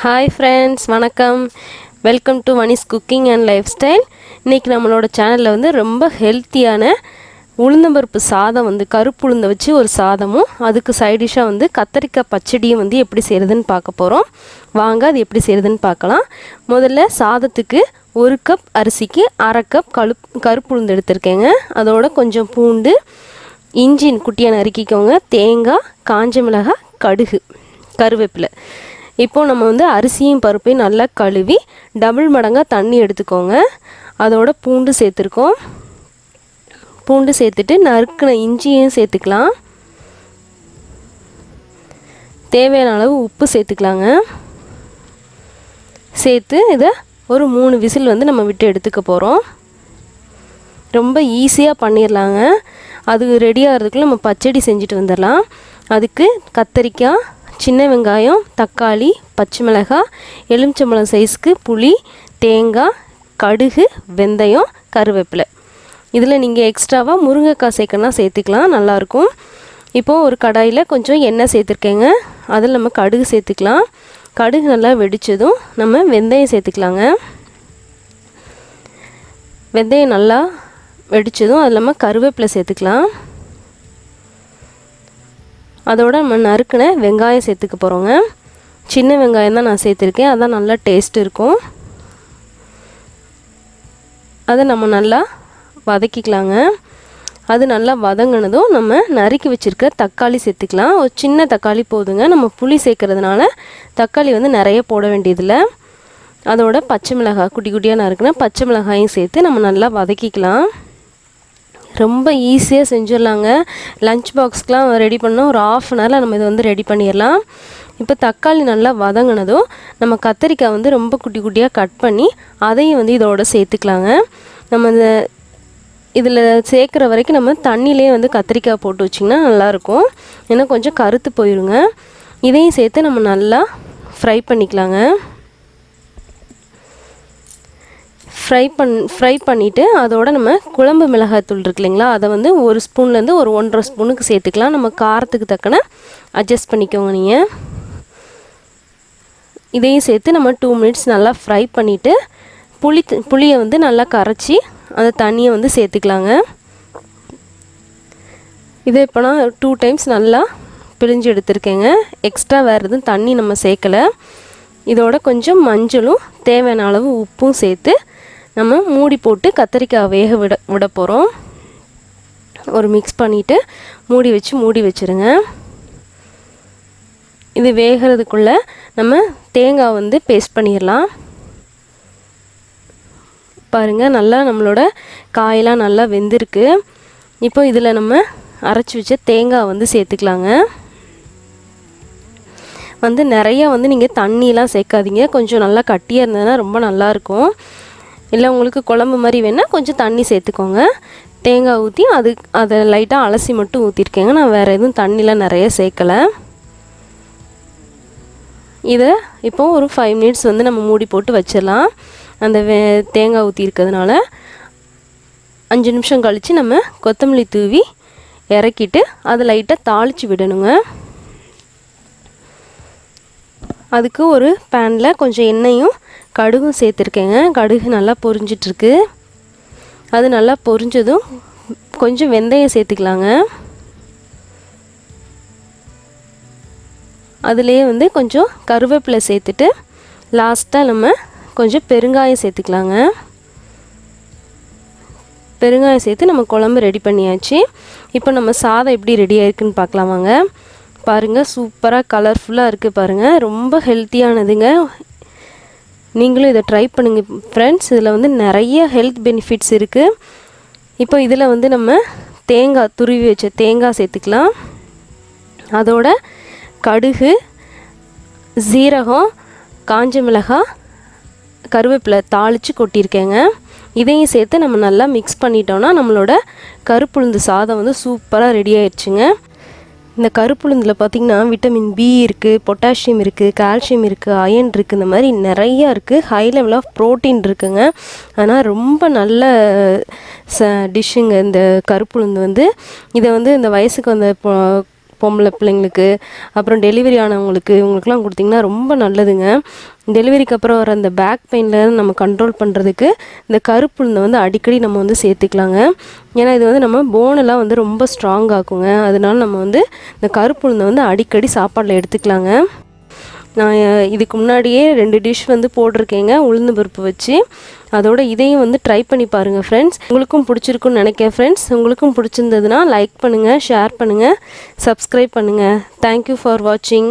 Hi friends, வணக்கம். Welcome to Vani's Cooking and Lifestyle. இன்னைக்கு நம்மளோட சேனல்ல வந்து ரொம்ப ஹெல்த்தியான உளுந்தம்பருப்பு சாதம் வந்து கருப்பு உளுந்த வச்சு ஒரு சாதமும் அதுக்கு சைடு டிஷ்ஷா வந்து கத்தரிக்காய் பச்சடியும் வந்து எப்படி செய்யறதுன்னு பார்க்க போறோம். வாங்க அது எப்படி செய்யறதுன்னு பார்க்கலாம். முதல்ல சாதத்துக்கு 1 கப் அரிசிக்கு 1/2 கப் கருப்பு உளுந்து எடுத்துர்க்கேங்க. அதோட கொஞ்சம் பூண்டு, இஞ்சி குட்டியா நறுக்கிக்கோங்க, தேங்காய், காஞ்ச மிளகாய், கடுகு, கருவேப்பிலை. இப்போ நம்ம வந்து அரிசியும் பருப்பையும் நல்லா கழுவி டபுள் மடங்கா தண்ணி எடுத்துக்கோங்க. அதோட பூண்டு சேர்த்துருக்கோம். பூண்டு சேர்த்துட்டு நறுக்கின இஞ்சியும் சேர்த்துக்கலாம். தேவையான அளவு உப்பு சேர்த்துக்கலாங்க. சேர்த்து இதை ஒரு 3 விசில் வந்து நம்ம விட்டு எடுத்துக்க போகிறோம். ரொம்ப ஈஸியாக பண்ணிடலாங்க. அது ரெடி ஆகிறதுக்குள்ள நம்ம பச்சடி செஞ்சுட்டு வந்துடலாம். அதுக்கு கத்தரிக்காய், சின்ன வெங்காயம், தக்காளி, பச்சை மிளகாய், எலுமிச்சம்பழம் சைஸ்க்கு புளி, தேங்காய், கடுகு, வெந்தயம், கருவேப்பிலை. இதில் நீங்கள் எக்ஸ்ட்ராவாக முருங்கைக்காய் சேர்க்கணும்னா சேர்த்துக்கலாம், நல்லாயிருக்கும். இப்போது ஒரு கடாயில் கொஞ்சம் எண்ணெய் சேர்த்துருக்கேங்க. அதில் நம்ம கடுகு சேர்த்துக்கலாம். கடுகு நல்லா வெடித்ததும் நம்ம வெந்தயம் சேர்த்துக்கலாங்க. வெந்தயம் நல்லா வெடித்ததும் அதில் நம்ம கருவேப்பிலை சேர்த்துக்கலாம். அதோட நம்ம நறுக்கின வெங்காயம் சேர்த்துக்க போகிறோங்க. சின்ன வெங்காயம் தான் நான் சேர்த்துருக்கேன், அதான் நல்லா டேஸ்ட் இருக்கும். அதை நம்ம நல்லா வதக்கிக்கலாங்க. அது நல்லா வதங்கினதும் நம்ம நறுக்கி வச்சுருக்க தக்காளி சேர்த்துக்கலாம். ஒரு சின்ன தக்காளி போதுங்க, நம்ம புளி சேர்க்கறதுனால தக்காளி வந்து நிறைய போட வேண்டியதில்லை. அதோட பச்சை மிளகாய் குட்டி குட்டியாக நறுக்கின பச்சை மிளகாயும் சேர்த்து நம்ம நல்லா வதக்கிக்கலாம். ரொம்ப ஈஸியாக செஞ்சிடலாங்க. லஞ்ச் பாக்ஸ்க்கெலாம் ரெடி பண்ணால் ஒரு 1/2 அன் ஹவரில் நம்ம இதை வந்து ரெடி பண்ணிடலாம். இப்போ தக்காளி நல்லா வதங்கினதும் நம்ம கத்தரிக்காய் வந்து ரொம்ப குட்டி குட்டியாக கட் பண்ணி அதையும் வந்து இதோட சேர்த்துக்கலாங்க. நம்ம இந்த இதில் சேர்க்குற வரைக்கும் நம்ம தண்ணியிலே வந்து கத்திரிக்காய் போட்டு வச்சிங்கன்னா நல்லாயிருக்கும். ஏன்னா கொஞ்சம் கருத்து போயிடுங்க. இதையும் சேர்த்து நம்ம நல்லா ஃப்ரை பண்ணிக்கலாங்க. ஃப்ரை பண்ணிவிட்டு அதோட நம்ம குழம்பு மிளகாய்த்தூள் இருக்கு இல்லைங்களா, அதை வந்து 1 ஸ்பூன்லேருந்து ஒரு 1.5 ஸ்பூனுக்கு சேர்த்துக்கலாம். நம்ம காரத்துக்கு தக்கன அட்ஜஸ்ட் பண்ணிக்கோங்க நீங்கள். இதையும் சேர்த்து நம்ம 2 மினிட்ஸ் நல்லா ஃப்ரை பண்ணிவிட்டு புளியை வந்து நல்லா கரைச்சி அந்த தண்ணியை வந்து சேர்த்துக்கலாங்க. இதை இப்போ நான் 2 டைம்ஸ் நல்லா பிழிஞ்சு எடுத்துருக்கேங்க. எக்ஸ்ட்ரா வேறு எதுவும் தண்ணி நம்ம சேர்க்கலை. இதோட கொஞ்சம் மஞ்சளும் தேவையான அளவு உப்பும் சேர்த்து நம்ம மூடி போட்டு கத்தரிக்காய் வேக விட போகிறோம். ஒரு மிக்ஸ் பண்ணிவிட்டு மூடி வச்சுருங்க. இது வேகிறதுக்குள்ளே நம்ம தேங்காய் வந்து பேஸ்ட் பண்ணிடலாம். பாருங்கள், நல்லா நம்மளோட காயெல்லாம் நல்லா வெந்திருக்கு. இப்போ இதில் நம்ம அரைச்சி வச்ச தேங்காய் வந்து சேர்த்துக்கலாங்க. வந்து நிறையா வந்து நீங்கள் தண்ணியெலாம் சேர்க்காதீங்க. கொஞ்சம் நல்லா கட்டியாக இருந்ததுன்னா ரொம்ப நல்லாயிருக்கும். இல்லை உங்களுக்கு குழம்பு மாதிரி வேணால் கொஞ்சம் தண்ணி சேர்த்துக்கோங்க. தேங்காய் ஊற்றி அதை லைட்டாக அலசி மட்டும் ஊற்றிருக்கேங்க. நான் வேறு எதுவும் தண்ணிலாம் நிறைய சேர்க்கலை. இதை இப்போ ஒரு 5 மினிட்ஸ் வந்து நம்ம மூடி போட்டு வச்சிடலாம். அந்த தேங்காய் ஊற்றி இருக்கிறதுனால 5 நிமிஷம் கழித்து நம்ம கொத்தமல்லி தூவி இறக்கிட்டு அதை லைட்டாக தாளித்து விடணுங்க. அதுக்கு ஒரு பேனில் கொஞ்சம் எண்ணெயும் கடுகும் சேர்த்துருக்கேங்க. கடுகு நல்லா பொரிஞ்சிட்ருக்கு. அது நல்லா பொரிஞ்சதும் கொஞ்சம் வெந்தயம் சேர்த்துக்கலாங்க. அதுலேயே வந்து கொஞ்சம் கருவேப்பிலை சேர்த்துட்டு லாஸ்ட்டாக நம்ம கொஞ்சம் பெருங்காயம் சேர்த்துக்கலாங்க. பெருங்காயம் சேர்த்து நம்ம குழம்பு ரெடி பண்ணியாச்சு. இப்போ நம்ம சாதம் எப்படி ரெடி ஆயிருக்குன்னு பார்க்கலாம் வாங்க. பாருங்கள், சூப்பராக கலர்ஃபுல்லாக இருக்குது பாருங்கள். ரொம்ப ஹெல்த்தியானதுங்க. நீங்களும் இதை ட்ரை பண்ணுங்கள் ஃப்ரெண்ட்ஸ். இதில் வந்து நிறைய ஹெல்த் பெனிஃபிட்ஸ் இருக்குது. இப்போ இதில் வந்து நம்ம தேங்காய் துருவி வச்ச தேங்காய் சேர்த்துக்கலாம். அதோட கடுகு, சீரகம், காஞ்ச மிளகாய், கருவேப்பிலை தாளித்து கொட்டியிருக்கேங்க. இதையும் சேர்த்து நம்ம நல்லா மிக்ஸ் பண்ணிட்டோன்னா நம்மளோட கருப்புளுந்து சாதம் வந்து சூப்பராக ரெடி ஆயிடுச்சுங்க. இந்த கருப்புளுந்தில் பார்த்திங்கன்னா விட்டமின் பி இருக்குது, பொட்டாசியம் இருக்குது, கால்சியம் இருக்குது, அயன் இருக்குது, இந்த மாதிரி நிறையா இருக்குது. ஹை லெவல் ஆஃப் ப்ரோட்டீன் இருக்குங்க. ஆனால் ரொம்ப நல்ல டிஷ்ஷுங்க இந்த கருப்புளுந்து வந்து. இதை வந்து இந்த வயசுக்கு வந்த பொம்பளை பிள்ளைங்களுக்கு, அப்புறம் டெலிவரி ஆனவங்களுக்கு, இவங்களுக்குலாம் கொடுத்திங்கன்னா ரொம்ப நல்லதுங்க. டெலிவரிக்கு அப்புறம் வர அந்த பேக் பெயினில் நம்ம கண்ட்ரோல் பண்ணுறதுக்கு இந்த கருப்புளுந்தை வந்து அடிக்கடி நம்ம வந்து சேர்த்துக்கலாங்க. ஏன்னா இது வந்து நம்ம போனெல்லாம் வந்து ரொம்ப ஸ்ட்ராங் ஆக்குங்க. அதனால நம்ம வந்து இந்த கருப்புளுந்தை வந்து அடிக்கடி சாப்பாட்டில் எடுத்துக்கலாங்க. நான் இதுக்கு முன்னாடியே 2 டிஷ் வந்து போட்டிருக்கேங்க உளுந்து பருப்பு வச்சு. அதோட இதையும் வந்து ட்ரை பண்ணி பாருங்கள் ஃப்ரெண்ட்ஸ். உங்களுக்கும் பிடிச்சிருக்குன்னு நினைக்கிறேன் ஃப்ரெண்ட்ஸ். உங்களுக்கும் பிடிச்சிருந்ததுன்னா லைக் பண்ணுங்கள், ஷேர் பண்ணுங்கள், சப்ஸ்கிரைப் பண்ணுங்கள். தேங்க்யூ ஃபார் வாட்சிங்.